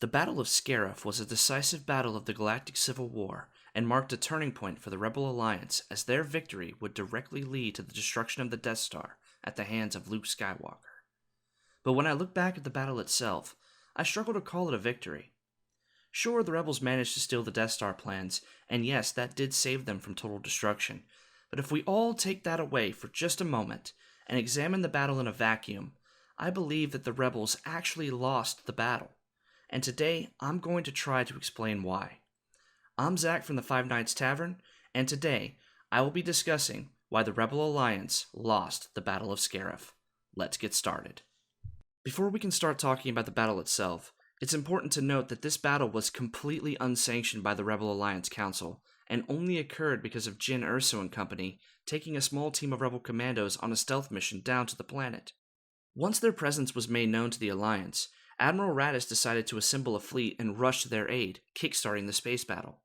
The Battle of Scarif was a decisive battle of the Galactic Civil War and marked a turning point for the Rebel Alliance as their victory would directly lead to the destruction of the Death Star at the hands of Luke Skywalker. But when I look back at the battle itself, I struggle to call it a victory. Sure, the Rebels managed to steal the Death Star plans, and yes, that did save them from total destruction, but if we all take that away for just a moment and examine the battle in a vacuum, I believe that the Rebels actually lost the battle. And today, I'm going to try to explain why. I'm Zach from the Five Nights Tavern, and today, I will be discussing why the Rebel Alliance lost the Battle of Scarif. Let's get started. Before we can start talking about the battle itself, it's important to note that this battle was completely unsanctioned by the Rebel Alliance Council, and only occurred because of Jyn Erso and company taking a small team of Rebel commandos on a stealth mission down to the planet. Once their presence was made known to the Alliance, Admiral Raddus decided to assemble a fleet and rush to their aid, kickstarting the space battle.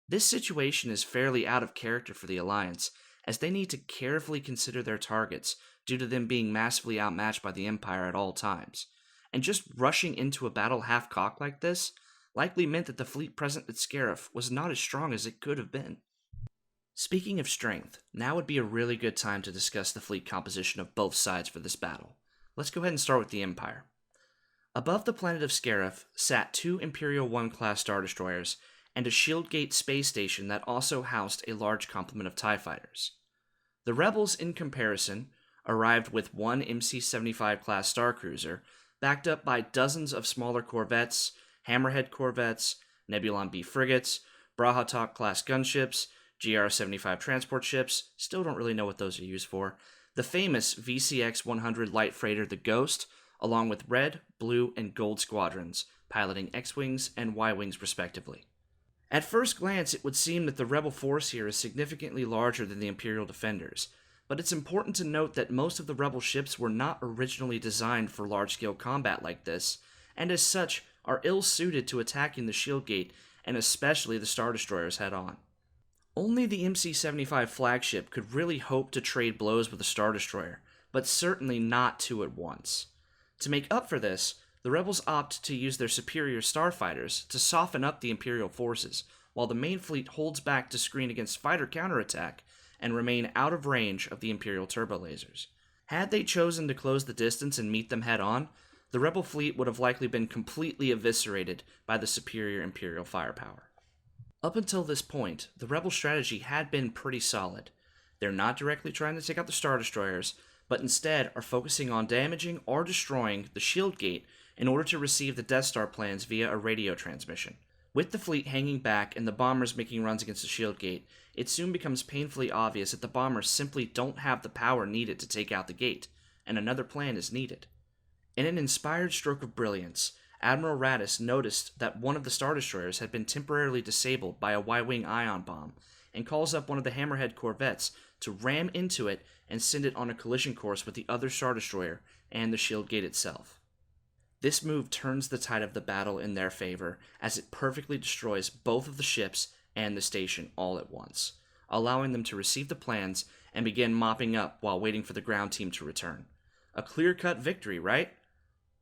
This situation is fairly out of character for the Alliance, as they need to carefully consider their targets due to them being massively outmatched by the Empire at all times, and just rushing into a battle half-cocked like this likely meant that the fleet present at Scarif was not as strong as it could have been. Speaking of strength, now would be a really good time to discuss the fleet composition of both sides for this battle. Let's go ahead and start with the Empire. Above the planet of Scarif sat two Imperial 1-class Star Destroyers and a Shieldgate space station that also housed a large complement of TIE fighters. The Rebels, in comparison, arrived with one MC-75 class Starcruiser, backed up by dozens of smaller corvettes, Hammerhead corvettes, Nebulon B frigates, Brahatok class gunships, GR-75 transport ships, still don't really know what those are used for, the famous VCX-100 light freighter the Ghost, along with red, blue, and gold squadrons, piloting X-Wings and Y-Wings respectively. At first glance, it would seem that the Rebel force here is significantly larger than the Imperial defenders, but it's important to note that most of the Rebel ships were not originally designed for large-scale combat like this, and as such are ill-suited to attacking the Shieldgate and especially the Star Destroyers head-on. Only the MC-75 flagship could really hope to trade blows with a Star Destroyer, but certainly not two at once. To make up for this, the Rebels opt to use their superior starfighters to soften up the Imperial forces, while the main fleet holds back to screen against fighter counterattack and remain out of range of the Imperial turbolasers. Had they chosen to close the distance and meet them head-on, the Rebel fleet would have likely been completely eviscerated by the superior Imperial firepower. Up until this point, the Rebel strategy had been pretty solid. They're not directly trying to take out the Star Destroyers, but instead are focusing on damaging or destroying the Shieldgate in order to receive the Death Star plans via a radio transmission. With the fleet hanging back and the bombers making runs against the Shieldgate, it soon becomes painfully obvious that the bombers simply don't have the power needed to take out the gate, and another plan is needed. In an inspired stroke of brilliance, Admiral Raddus noticed that one of the Star Destroyers had been temporarily disabled by a Y-Wing ion bomb, and calls up one of the Hammerhead corvettes to ram into it and send it on a collision course with the other Star Destroyer and the Shieldgate itself. This move turns the tide of the battle in their favor, as it perfectly destroys both of the ships and the station all at once, allowing them to receive the plans and begin mopping up while waiting for the ground team to return. A clear-cut victory, right?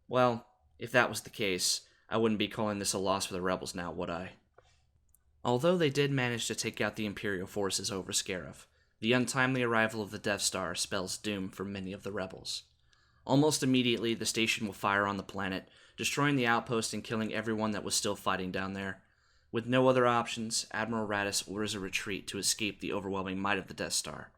Well, if that was the case, I wouldn't be calling this a loss for the Rebels now, would I? Although they did manage to take out the Imperial forces over Scarif, the untimely arrival of the Death Star spells doom for many of the Rebels. Almost immediately, the station will fire on the planet, destroying the outpost and killing everyone that was still fighting down there. With no other options, Admiral Raddus orders a retreat to escape the overwhelming might of the Death Star.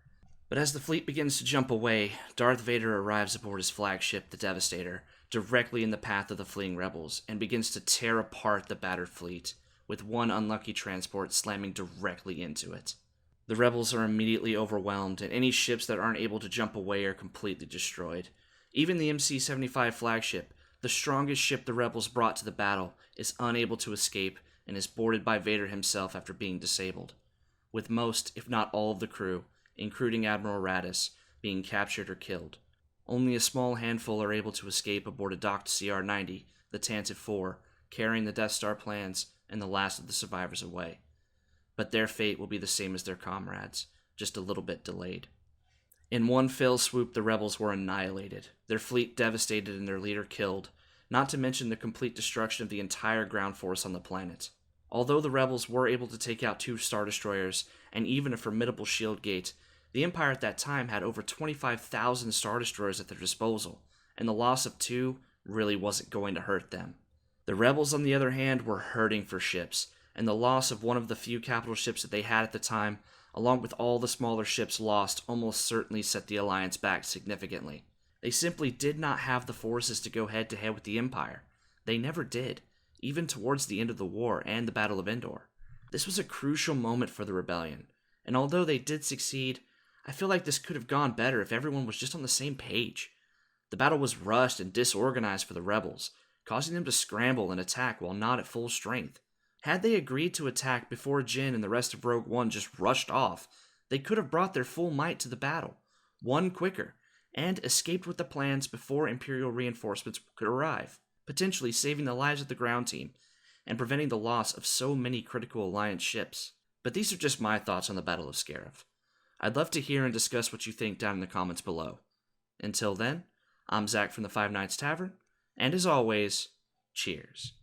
But as the fleet begins to jump away, Darth Vader arrives aboard his flagship, the Devastator, directly in the path of the fleeing Rebels, and begins to tear apart the battered fleet, with one unlucky transport slamming directly into it. The Rebels are immediately overwhelmed, and any ships that aren't able to jump away are completely destroyed. Even the MC-75 flagship, the strongest ship the Rebels brought to the battle, is unable to escape and is boarded by Vader himself after being disabled, with most, if not all of the crew, including Admiral Raddus, being captured or killed. Only a small handful are able to escape aboard a docked CR-90, the Tantive IV, carrying the Death Star plans and the last of the survivors away. But their fate will be the same as their comrades, just a little bit delayed. In one fell swoop, the Rebels were annihilated, their fleet devastated and their leader killed, not to mention the complete destruction of the entire ground force on the planet. Although the rebels were able to take out 2 Star Destroyers and even a formidable shield gate, the Empire at that time had over 25,000 Star Destroyers at their disposal, and the loss of 2 really wasn't going to hurt them. The rebels, on the other hand, were hurting for ships, and the loss of one of the few capital ships that they had at the time, along with all the smaller ships lost, almost certainly set the Alliance back significantly. They simply did not have the forces to go head-to-head with the Empire. They never did, even towards the end of the war and the Battle of Endor. This was a crucial moment for the rebellion, and although they did succeed, I feel like this could have gone better if everyone was just on the same page. The battle was rushed and disorganized for the rebels, causing them to scramble and attack while not at full strength. Had they agreed to attack before Jyn and the rest of Rogue One just rushed off, they could have brought their full might to the battle, won quicker, and escaped with the plans before Imperial reinforcements could arrive, potentially saving the lives of the ground team and preventing the loss of so many critical Alliance ships. But these are just my thoughts on the Battle of Scarif. I'd love to hear and discuss what you think down in the comments below. Until then, I'm Zach from the Five Nights Tavern, and as always, cheers.